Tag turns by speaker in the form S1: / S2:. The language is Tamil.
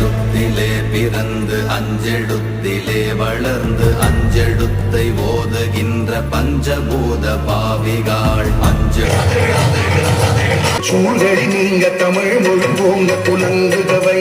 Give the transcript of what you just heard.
S1: அஞ்செழுத்திலே பிறந்து அஞ்செழுத்திலே வளர்ந்து அஞ்செழுத்தை ஓதுகின்ற பஞ்சபூத பாவிகாள்
S2: சூழ்கடி நீங்க தமிழ் மொழி போங்க புலங்குகவை